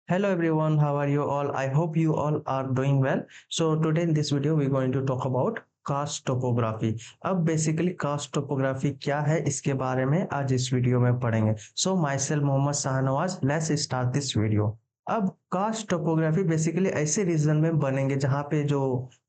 Hello everyone, how are you all? I hope you all are doing well. So today in this video we're going to talk about cast topography. अब basically karst topography क्या है इसके बारे में आज इस video में पढ़ेंगे। So myself Mohammad Shahnawaz, let's start this video. अब कास्ट टोपोग्राफी बेसिकली ऐसे रीजन में बनेंगे जहाँ पे जो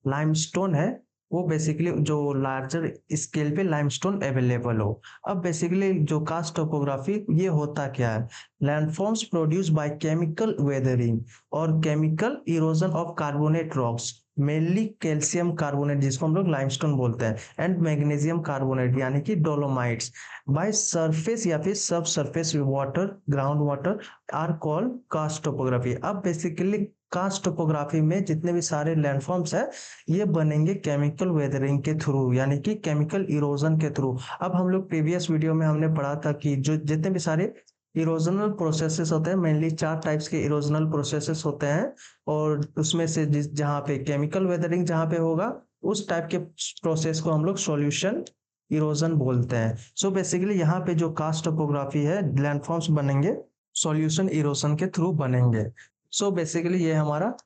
लाइमस्टोन है वो बेसिकली जो लार्जर स्केल पे लाइमस्टोन अवेलेबल हो। अब बेसिकली जो कास्ट टोपोग्राफी ये होता क्या है? Landforms produce by chemical weathering और chemical erosion of carbonate rocks, mainly calcium carbonate जिसको हम लोग लाइमस्टोन बोलते हैं, एंड मैग्नीशियम कार्बोनेट यानी कि डोलोमाइट्स, बाय सरफेस या फिर subsurface water, ground water are called karst topography. अब बेसिकली कास्ट टोपोग्राफी में जितने भी सारे लैंडफॉर्म्स है ये बनेंगे केमिकल वेदरिंग के थ्रू यानी कि केमिकल इरोजन के थ्रू। अब हम लोग प्रीवियस वीडियो में हमने पढ़ा था कि जो जितने भी सारे इरोजनल प्रोसेसेस होते हैं, मेनली चार टाइप्स के इरोजनल प्रोसेसेस होते हैं, और उसमें से जिस जहाँ पे केमिकल वेदरिंग जहाँ पे होगा उस टाइप के प्रोसेस को हम लोग सॉल्यूशन इरोजन बोलते हैं। सो बेसिकली यहाँ पे जो कास्ट टोपोग्राफी है, लैंडफॉर्म्स बनेंगे सॉल्यूशन इरोजन के थ्रू बनेंगे। सो बेसिकली ये हमारा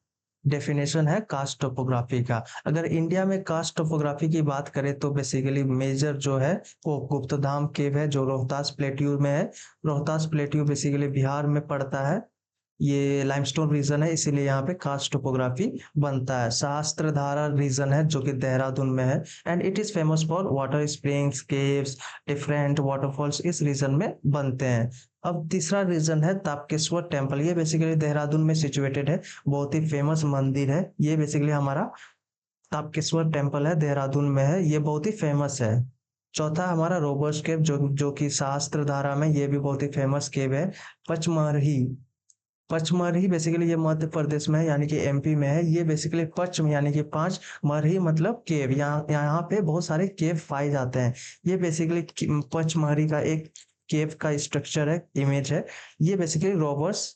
डेफिनेशन है कास्ट टोपोग्राफी का। अगर इंडिया में कास्ट टोपोग्राफी की बात करें तो बेसिकली मेजर जो है वो गुप्तधाम केव है जो रोहतास प्लेट्यू में है। रोहतास प्लेट्यू बेसिकली बिहार में पड़ता है। ये लाइमस्टोन रीजन है इसीलिए यहाँ पे कास्ट टोपोग्राफी बनता है। सहस्त्रधारा रीजन है जो कि देहरादून में है, and it is famous for water springs, caves, different waterfalls इस रीजन में बनते हैं। अब तीसरा रीजन है तापकेश्वर टेम्पल, ये बेसिकली देहरादून में सिचुएटेड है, बहुत ही फेमस मंदिर है। ये बेसिकली हमारा तापकेश्वर टेम्पल है, देहरादून में है, ये बहुत ही फेमस है। चौथा हमारा रोबर्स केव जो कि सहस्त्रधारा में, ये भी बहुत ही फेमस केव है। पचमरही, पचमरही बेसिकली ये मध्य प्रदेश में है यानी कि एमपी में है। ये बेसिकली पचम यानी कि पांच, मरही मतलब केव, यहाँ यहाँ पे बहुत सारे केव पाए जाते हैं। ये बेसिकली पचमरही का एक केव का स्ट्रक्चर है, इमेज है। ये बेसिकली रॉबर्स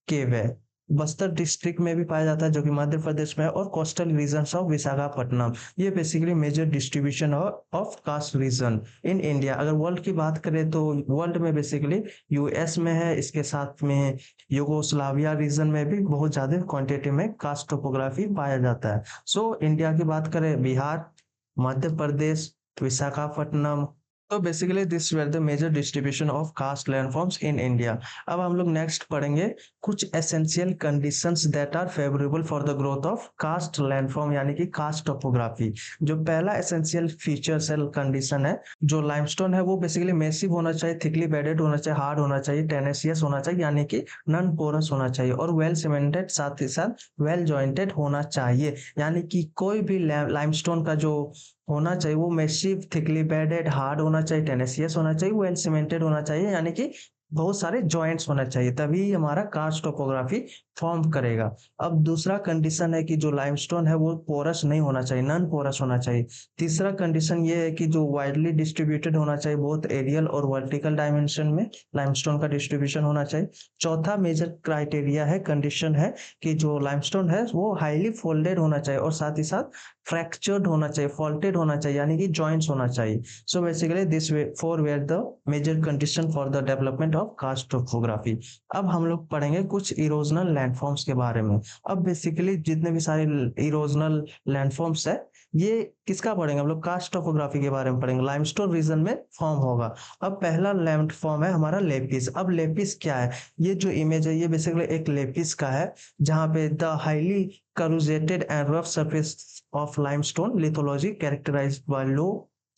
केव है। बस्तर डिस्ट्रिक्ट में भी पाया जाता है जो कि मध्य प्रदेश में है, और कोस्टल रीजन ऑफ विशाखापट्टनम। ये basically major distribution of karst region in India. अगर वर्ल्ड की बात करें तो वर्ल्ड में बेसिकली यूएस में है, इसके साथ में युगोस्लाविया रीजन में भी बहुत ज्यादा क्वांटिटी में कास्ट टोपोग्राफी पाया जाता है। सो इंडिया की बात करें, बिहार, मध्य प्रदेश, विशाखापट्टनम। तो basically this were the major distribution of karst landforms in India. अब हम लोग नेक्स्ट पढ़ेंगे कुछ essential conditions that are favourable for the growth of karst landform यानी कि कास्ट टोपोग्राफी। जो पहला एसेंशियल फीचर्स है, कंडीशन है, जो लाइमस्टोन है वो बेसिकली मैसिव होना चाहिए, थिकली बेडेड होना चाहिए, हार्ड होना चाहिए, टेनेसियस होना चाहिए यानी कि नॉन पोरस होना चाहिए, और वेल सीमेंटेड, साथ ही साथ वेल जॉइंटेड होना चाहिए। यानी कि कोई भी लाइमस्टोन का जो होना चाहिए वो मैसिव, थिकली बेडेड, हार्ड होना चाहिए, टेनेसियस होना चाहिए, वेल सीमेंटेड होना चाहिए, यानी कि बहुत सारे जॉइंट्स होना चाहिए, तभी हमारा कास्ट टोपोग्राफी फॉर्म करेगा। अब दूसरा कंडीशन है कि जो लाइमस्टोन है वो पोरस नहीं होना चाहिए, नॉन पोरस होना चाहिए। तीसरा कंडीशन ये है कि जो वाइडली डिस्ट्रीब्यूटेड होना चाहिए, बोथ एरियल और वर्टिकल डायमेंशन में लाइमस्टोन का डिस्ट्रीब्यूशन होना चाहिए। चौथा मेजर क्राइटेरिया है, कंडीशन है कि जो लाइमस्टोन है वो हाईली फोल्डेड होना चाहिए, और साथ ही साथ फ्रैक्चर्ड होना चाहिए, फॉल्टेड होना चाहिए, यानी कि जॉइंट्स होना चाहिए। So basically this way four were the major condition for the development of karst topography. अब हम लोग पढ़ेंगे कुछ इरोजनल लैंडफॉर्म्स के बारे में। अब बेसिकली जितने भी सारे इरोजनल लैंडफॉर्म्स है ये किसका पढ़ेंगे हम लोग? कास्ट टोपोग्राफी के बारे में पढ़ेंगे, लाइमस्टोन रीजन में फॉर्म होगा। अब पहला लैंडफॉर्म है हमारा लेपिस। अब लेपिस क्या है? ये जो इमेज है ये बेसिकली एक लेपिस का है, जहां पे the highly corrugated and rough surface of limestone lithology characterized by low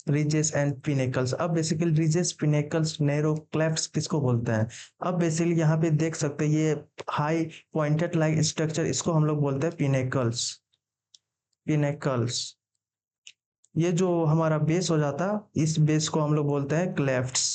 ridges and pinnacles। अब basically ridges, pinnacles, narrow clefts किसको बोलते हैं? अब बेसिकली यहाँ पे देख सकते हैं ये हाई पॉइंटेड लाइक स्ट्रक्चर, इसको हम लोग बोलते हैं पिनेकल्स। पिनेकल्स, ये जो हमारा बेस हो जाता है इस बेस को हम लोग बोलते हैं क्लेफ्ट्स,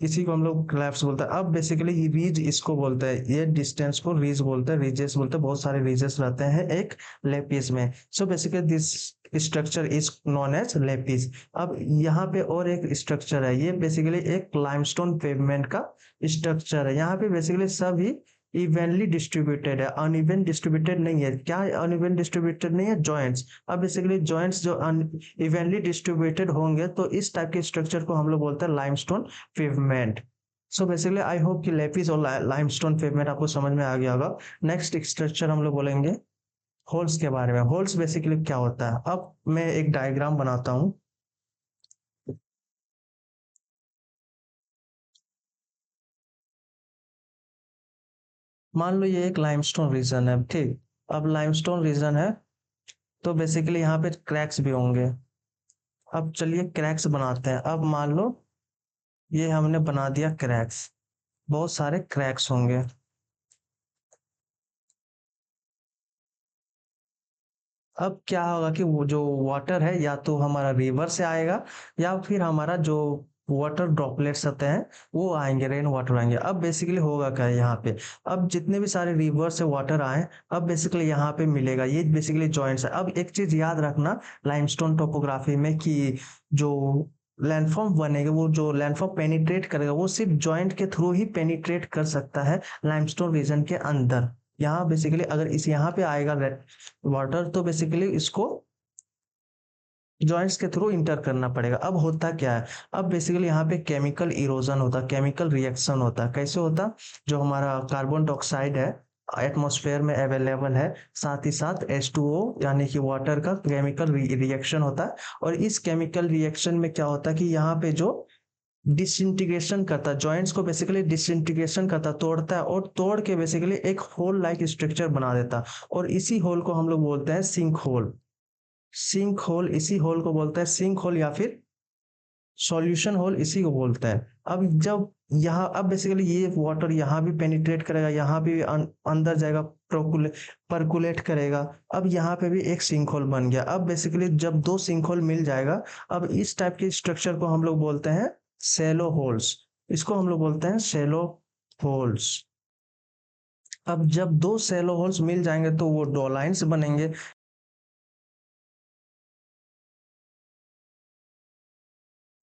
इसी को हम लोग क्लैप्स बोलते हैं। अब बेसिकली रीज इसको बोलते हैं, ये डिस्टेंस को रीज बोलते हैं, रीजेस बोलते हैं, बहुत सारे रीजेस रहते हैं एक लेपिस में। So basically this structure is known as lapies. अब यहाँ पे और एक स्ट्रक्चर है, ये बेसिकली एक लाइमस्टोन पेवमेंट का स्ट्रक्चर है। यहाँ पे बेसिकली सभी इवेनली डिस्ट्रीब्यूटेड है, अनइवन डिस्ट्रीब्यूटेड नहीं है। क्या अनइवन डिस्ट्रीब्यूटेड नहीं है? जॉइंट्स। अब बेसिकली जॉइंट्स जो इवेनली डिस्ट्रीब्यूटेड होंगे तो इस टाइप के स्ट्रक्चर को हम लोग बोलते हैं limestone pavement. So basically I hope कि लेपिस और लाइमस्टोन पेवमेंट आपको समझ में आ गया होगा। नेक्स्ट स्ट्रक्चर हम लोग बोलेंगे होल्स के बारे में। होल्स बेसिकली क्या होता है, अब मैं एक डायग्राम बनाता हूँ। मान लो ये एक लाइमस्टोन रीजन है, ठीक। अब लाइमस्टोन रीजन है तो बेसिकली यहाँ पे क्रैक्स भी होंगे। अब चलिए क्रैक्स बनाते हैं। अब मान लो ये हमने बना दिया क्रैक्स, बहुत सारे क्रैक्स होंगे। अब क्या होगा कि वो जो वाटर है या तो हमारा रिवर से आएगा या फिर हमारा जो वाटर ड्रॉपलेट्स होते हैं वो आएंगे, रेन वाटर आएंगे। अब बेसिकली होगा क्या है यहाँ पे, अब जितने भी सारे रिवर से वाटर आए अब बेसिकली यहाँ पे मिलेगा, ये बेसिकली जॉइंट्स है। अब एक चीज याद रखना लाइमस्टोन टोपोग्राफी में कि जो लैंडफॉर्म बनेगा, वो जो लैंडफॉर्म पेनिट्रेट करेगा वो सिर्फ जॉइंट के थ्रू ही पेनिट्रेट कर सकता है लाइमस्टोन रीजन के अंदर। यहाँ बेसिकली अगर इस यहाँ पे आएगा वाटर तो बेसिकली इसको जॉइंट्स के थ्रू इंटर करना पड़ेगा। अब होता क्या है, अब बेसिकली यहाँ पे केमिकल इरोजन होता, केमिकल रिएक्शन होता। कैसे होता, जो हमारा कार्बन डाइऑक्साइड है एटमॉस्फेयर में अवेलेबल है, साथ ही साथ H2O यानी कि वाटर का केमिकल रिएक्शन होता है। और इस केमिकल रिएक्शन में क्या होता है कि यहाँ पे जो डिसइंटीग्रेशन करता, जॉइंट्स को बेसिकली डिसइंटीग्रेशन करता, तोड़ता है और तोड़ के बेसिकली एक होल लाइक स्ट्रक्चर बना देता। और इसी होल को हम लोग बोलते हैं सिंक होल। सिंक होल, इसी होल को बोलते हैं सिंक होल या फिर सॉल्यूशन होल, इसी को बोलते हैं। अब जब यहाँ अब बेसिकली ये वाटर यहाँ भी पेनिट्रेट करेगा, यहाँ भी अंदर जाएगा, परकुलेट करेगा। अब यहाँ पे भी एक सिंक होल बन गया। अब बेसिकली जब दो सिंक होल मिल जाएगा, अब इस टाइप के स्ट्रक्चर को हम लोग बोलते हैं सेलो होल्स। इसको हम लोग बोलते हैं सेलो होल्स। अब जब दो सेलो होल्स मिल जाएंगे तो वो दो लाइन्स बनेंगे।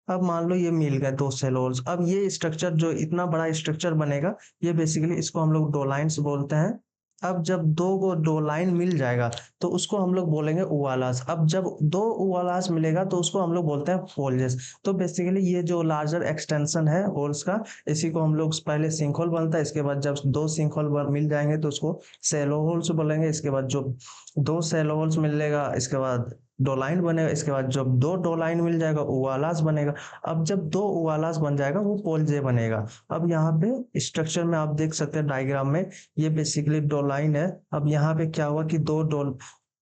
अब मान लो ये मिल गए दो सेल होल्स, अब ये स्ट्रक्चर जो इतना बड़ा स्ट्रक्चर बनेगा, ये बेसिकली इसको हम लोग डोलाइंस बोलते हैं। अब जब दो को दो लाइन मिल जाएगा तो उसको हम लोग बोलेंगे उवालास। अब जब दो उवालास मिलेगा तो उसको हम लोग बोलते हैं फोल्जेस। तो बेसिकली ये जो लार्जर एक्सटेंशन है होल्स का, इसी को हम लोग पहले सिंक होल बनता है, इसके बाद जब दो सिंक होल मिल जाएंगे तो उसको सेलो होल्स बोलेंगे। इसके बाद जो दो सेलो होल्स मिलेगा इसके बाद दो लाइन बनेगा, इसके बाद जब दो दो लाइन मिल जाएगा उवालास बनेगा। अब जब दो उवालास बन जाएगा वो पोलजे बनेगा। अब यहाँ पे स्ट्रक्चर में आप देख सकते हैं डायग्राम में, ये बेसिकली दो लाइन है। अब यहाँ पे क्या हुआ कि दो दो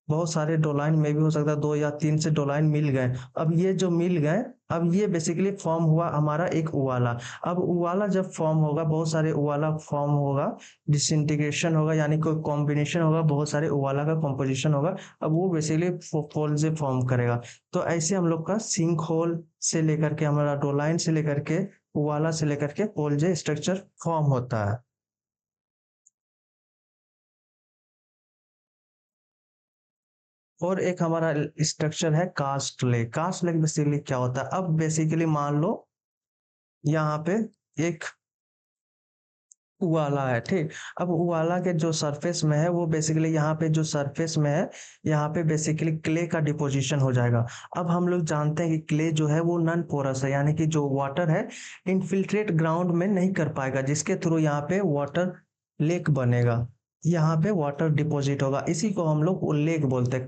बहुत सारे डोलाइन में भी हो सकता है, दो या तीन से डोलाइन मिल गए। अब ये जो मिल गए, अब ये बेसिकली फॉर्म हुआ हमारा एक उवाला। अब उवाला जब फॉर्म होगा, बहुत सारे उवाला फॉर्म होगा, डिसइंटीग्रेशन होगा यानी कोई कॉम्बिनेशन होगा, बहुत सारे उवाला का कॉम्पोजिशन होगा। अब वो बेसिकली फोल्जे फॉर्म करेगा। तो ऐसे हम लोग का सिंक होल से लेकर के हमारा डोलाइन से लेकर के उवाला से लेकर के पोलजे स्ट्रक्चर फॉर्म होता है। और एक हमारा स्ट्रक्चर है karst lake. Karst lake basically क्या होता है, अब बेसिकली मान लो यहाँ पे एक उवाला है, ठीक। अब उवाला के जो सरफेस में है वो बेसिकली यहाँ पे जो सरफेस में है, यहाँ पे बेसिकली क्ले का डिपोजिशन हो जाएगा। अब हम लोग जानते हैं कि क्ले जो है वो नॉन पोरस है, यानी कि जो वाटर है इनफिल्ट्रेट ग्राउंड में नहीं कर पाएगा, जिसके थ्रू यहाँ पे वाटर लेक बनेगा, यहाँ पे वाटर डिपॉजिट होगा। इसी को हम लोग लेक बोलते हैं,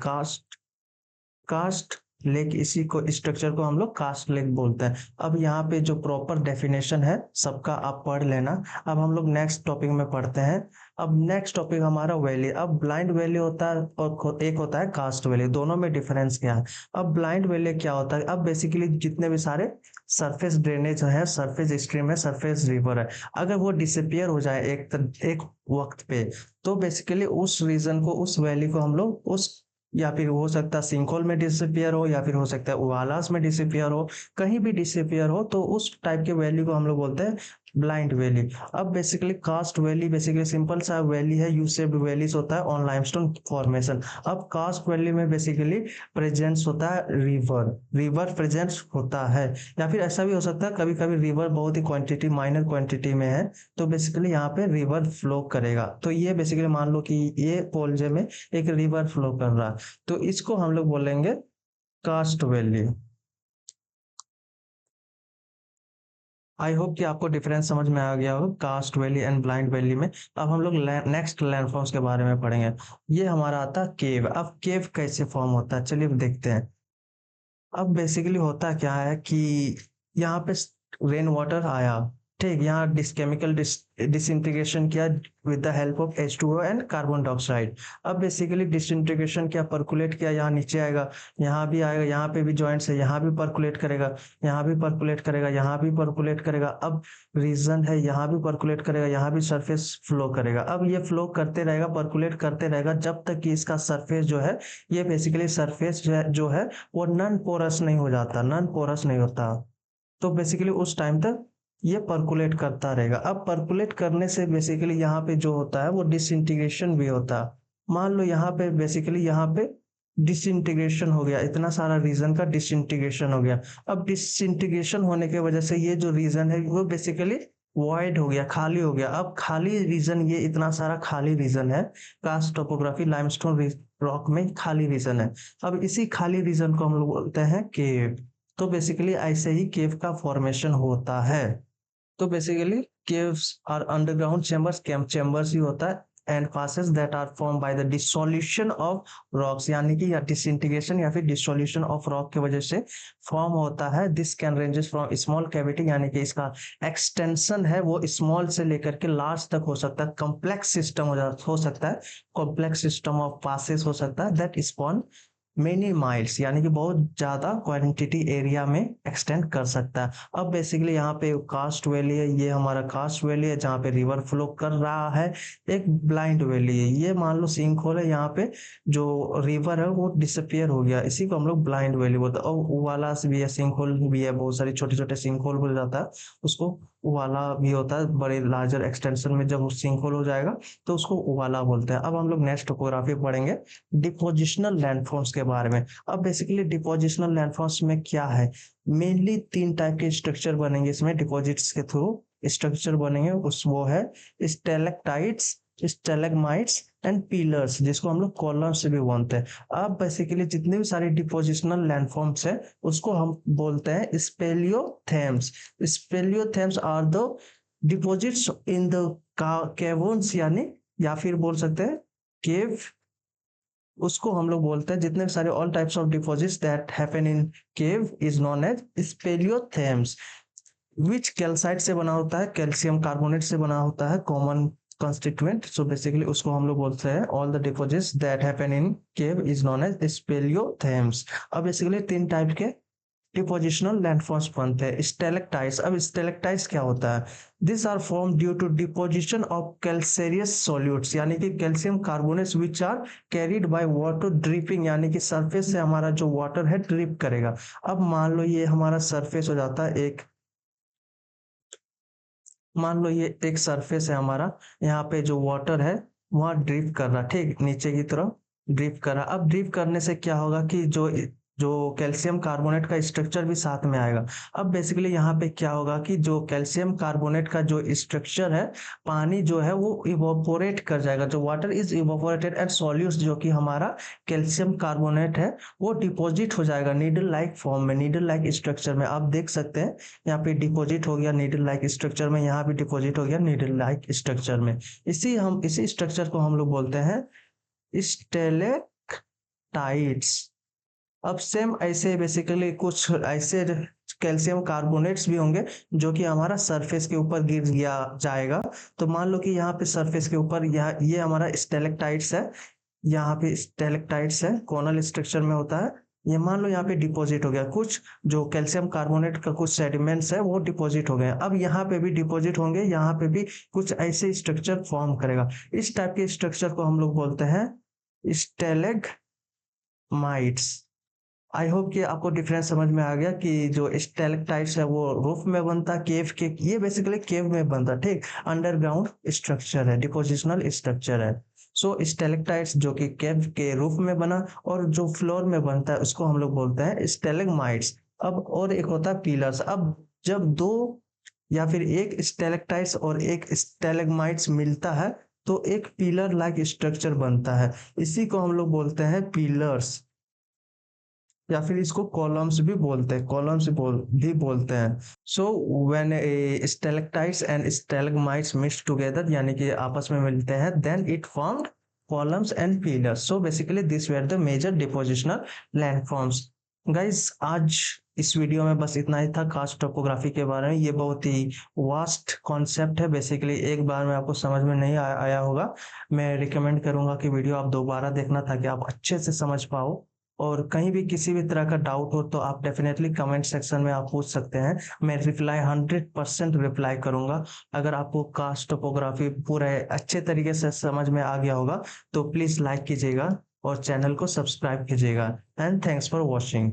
कास्ट लेक। इसी को स्ट्रक्चर को हम लोग कास्ट लेक बोलते हैं। अब यहाँ पे जो प्रॉपर डेफिनेशन है सबका आप पढ़ लेना। अब हम लोग नेक्स्ट टॉपिक में पढ़ते हैं। अब नेक्स्ट टॉपिक हमारा वैली। अब ब्लाइंड वैली होता है और एक होता है कास्ट वैली, दोनों में डिफरेंस क्या है। अब ब्लाइंड वैली क्या होता है, अब बेसिकली जितने भी सारे सरफेस ड्रेनेज है, सरफेस स्ट्रीम है, सरफेस रिवर है, अगर वो डिसअपियर हो जाए एक वक्त पे, तो बेसिकली उस रीजन को, उस वैली को हम लोग उस, या फिर हो सकता है सिंकोल में डिसअपियर हो, या फिर हो सकता है उवालास में डिसअपियर हो, कहीं भी डिसअपियर हो, तो उस टाइप के वैली को हम लोग बोलते हैं ब्लाइंड वैली। अब basically karst valley basically simple सा वैली है, यू शेप्ड वैलीज होता है ऑन लाइमस्टोन फॉर्मेशन। अब कास्ट वैली में बेसिकली प्रेजेंस होता है रिवर, रिवर प्रेजेंस होता है, या फिर ऐसा भी हो सकता है कभी कभी रिवर बहुत ही क्वांटिटी, माइनर क्वांटिटी में है, तो बेसिकली यहाँ पे रिवर फ्लो करेगा। तो ये बेसिकली मान लो कि ये पोलजे में एक रिवर फ्लो कर रहा है, तो इसको हम लोग बोलेंगे कास्ट वैली। आई होप कि आपको डिफरेंस समझ में आ गया होगा karst valley and blind valley में। अब हम लोग नेक्स्ट लैंडफॉर्म्स के बारे में पढ़ेंगे। ये हमारा आता है केव। अब केव कैसे फॉर्म होता है चलिए अब देखते हैं। अब बेसिकली होता क्या है कि यहाँ पे रेन वाटर आया, ठीक, यहाँ केमिकल डिसइंटीग्रेशन किया with the help of H2O and carbon dioxide. अब बेसिकली डिसइंटीग्रेशन किया, परकुलेट किया, यहाँ नीचे आएगा, यहाँ भी आएगा, यहाँ पे भी जॉइंट्स है, यहाँ भी परकुलेट करेगा, यहाँ भी परकुलेट करेगा, यहाँ भी परकुलेट करेगा। अब रीजन है, यहाँ भी परकुलेट करेगा, यहाँ भी सरफेस फ्लो करेगा। अब ये फ्लो करते रहेगा, परकुलेट करते रहेगा जब तक कि इसका सरफेस जो है, ये बेसिकली सरफेस जो है वो नॉन पोरस नहीं हो जाता, नॉन पोरस नहीं होता। तो बेसिकली उस टाइम तक ये परकुलेट करता रहेगा। अब परकुलेट करने से बेसिकली यहाँ पे जो होता है वो डिसइंटीग्रेशन भी होता है। मान लो यहाँ पे बेसिकली यहाँ पे डिसइंटीग्रेशन हो गया, इतना सारा रीजन का डिसइंटीग्रेशन हो गया। अब डिसइंटीग्रेशन होने की वजह से ये जो रीजन है वो बेसिकली वॉइड हो गया, खाली हो गया। अब खाली रीजन, ये इतना सारा खाली रीजन है, कास्ट टोपोग्राफी लाइमस्टोन रॉक में खाली रीजन है। अब इसी खाली रीजन को हम लोग बोलते हैं केव। तो बेसिकली ऐसे ही केव का फॉर्मेशन होता है। तो basically caves are underground chambers, camp chambers ही होता है, and passes that are form by the dissolution of rocks, यानी कि या डिसइंटीग्रेशन या फिर डिसोल्यूशन ऑफ रॉक की वजह से फॉर्म होता है। This can ranges from small cavity, यानी कि इसका एक्सटेंशन है वो स्मॉल से लेकर के लार्ज तक हो सकता है। कॉम्प्लेक्स सिस्टम हो सकता है, कॉम्प्लेक्स सिस्टम ऑफ पासेस हो सकता है दैट स्पॉन मेनी माइल्स, यानी कि बहुत ज्यादा क्वांटिटी एरिया में एक्सटेंड कर सकता है। अब बेसिकली यहाँ पे कास्ट वैली है, ये हमारा कास्ट वैली है जहाँ पे रिवर फ्लो कर रहा है। एक ब्लाइंड वैली है, ये मान लो सिंक होल है, यहाँ पे जो रिवर है वो डिसअपियर हो गया, इसी को हम लोग ब्लाइंड वैली बोलते हैं। और वाला भी है, सिंक होल भी है, बहुत सारे छोटे छोटे सिंक होल हो जाता है, उसको वाला भी होता है। बड़े लार्जर एक्सटेंशन में जब सिंक होल हो जाएगा तो उसको वाला बोलते हैं। अब हम लोग नेक्स्ट टोपोग्राफी पढ़ेंगे डिपोजिशनल लैंडफॉर्म्स के बारे में। अब बेसिकली डिपोजिशनल लैंडफॉर्म्स में क्या है, मेनली तीन टाइप के स्ट्रक्चर बनेंगे इसमें, डिपॉजिट्स के थ्रू स्ट्रक्चर बनेंगे। उस वो है स्टेलेक्टाइट्स, स्टेलेगमाइट्स एंड पिलर्स, जिसको हम लोग कॉलम से भी बोलते हैं। अब बेसिकली जितने भी सारे डिपोजिशनल लैंडफॉर्म्स है उसको हम बोलते हैं speleothems. Speleothems are the deposits in the caverns, यानी या फिर बोल सकते हैं केव, उसको हम लोग बोलते हैं। जितने सारे all types of deposits that happen in cave is known as speleothems. Which calcite से बना होता है, कैल्शियम कार्बोनेट से बना होता है, कॉमन कंस्टिट्यूएंट। सो बेसिकली उसको हम लोग बोलते हैं all the deposits that happen in cave is known as speleothems. अब बेसिकली तीन टाइप के डिपोजिशनल लैंडफॉर्म्स बनते हैं। स्टेलेक्टाइट्स, अब स्टेलेक्टाइट्स क्या होता है, this are form due to deposition of calcareous solutes, यानी कि calcium carbonates which are carried by water dripping, यानी कि सरफेस से हमारा जो वाटर है ड्रिप करेगा। अब मान लो ये हमारा सरफेस हो जाता है एक, मान लो ये एक सरफेस है हमारा, यहाँ पे जो वाटर है वहाँ ड्रिप कर रहा, ठीक, नीचे की तरफ ड्रिप कर रहा। अब ड्रिप करने से क्या होगा कि जो जो कैल्शियम कार्बोनेट का स्ट्रक्चर भी साथ में आएगा। अब बेसिकली यहाँ पे क्या होगा कि जो कैल्शियम कार्बोनेट का जो स्ट्रक्चर है, पानी जो है वो इवोपोरेट कर जाएगा, जो वाटर इज इवोपोरेटेड एंड सॉल्यूट्स, जो कि हमारा कैल्शियम कार्बोनेट है वो डिपॉजिट हो जाएगा नीडल लाइक फॉर्म में, नीडल लाइक स्ट्रक्चर में। आप देख सकते हैं यहाँ पे डिपॉजिट हो गया नीडल लाइक स्ट्रक्चर में, यहाँ भी डिपॉजिट हो गया नीडल लाइक स्ट्रक्चर में। इसी स्ट्रक्चर को हम लोग बोलते हैं स्टेलेक्टाइट्स। अब सेम ऐसे बेसिकली कुछ ऐसे कैल्शियम कार्बोनेट्स भी होंगे जो कि हमारा सरफेस के ऊपर गिर गया जाएगा। तो मान लो कि यहाँ पे सरफेस के ऊपर ये हमारा स्टेलेक्टाइट्स है, यहाँ पे स्टेलेक्टाइट्स है, कोनल स्ट्रक्चर में होता है। ये मान लो यहाँ पे डिपॉजिट हो गया, कुछ जो कैल्शियम कार्बोनेट का कुछ सेडिमेंट्स है वो डिपॉजिट हो गए। अब यहाँ पे भी डिपॉजिट होंगे, यहाँ पे भी कुछ ऐसे स्ट्रक्चर फॉर्म करेगा। इस टाइप के स्ट्रक्चर को हम लोग बोलते हैं स्टेलेगमाइट्स। आई होप कि आपको डिफरेंस समझ में आ गया कि जो स्टेलेक्टाइट्स है वो रूफ में बनता, केव के, ये बेसिकली केव में बनता, ठीक, अंडरग्राउंड स्ट्रक्चर है, डिपोजिशनल स्ट्रक्चर है। सो स्टेलेक्टाइट्स जो कि केव के रूफ में बना, और जो फ्लोर में बनता है उसको हम लोग बोलते हैं स्टेलेगमाइट्स। अब और एक होता है पिलर्स। अब जब दो या फिर एक स्टेलेक्टाइट्स और एक स्टेलेगमाइट्स मिलता है तो एक पिलर लाइक स्ट्रक्चर बनता है, इसी को हम लोग बोलते हैं पिलर्स। या फिर इसको कॉलम्स भी बोलते हैं, भी बोलते हैं। So when stalactites and stalagmites mix together, यानी कि आपस में मिलते हैं, then it formed columns and pillars. So basically this were the major depositional landforms. Guys आज इस वीडियो में बस इतना ही था कास्ट टोपोग्राफी के बारे में। ये बहुत ही वास्ट कॉन्सेप्ट है, बेसिकली एक बार में आपको समझ में नहीं आया होगा। मैं रिकमेंड करूंगा कि वीडियो आप दोबारा देखना ताकि आप अच्छे से समझ पाओ। और कहीं भी किसी भी तरह का डाउट हो तो आप डेफिनेटली कमेंट सेक्शन में आप पूछ सकते हैं, मैं रिप्लाई 100% रिप्लाई करूंगा। अगर आपको कास्ट टोपोग्राफी पूरे अच्छे तरीके से समझ में आ गया होगा तो प्लीज लाइक कीजिएगा और चैनल को सब्सक्राइब कीजिएगा। And thanks for watching.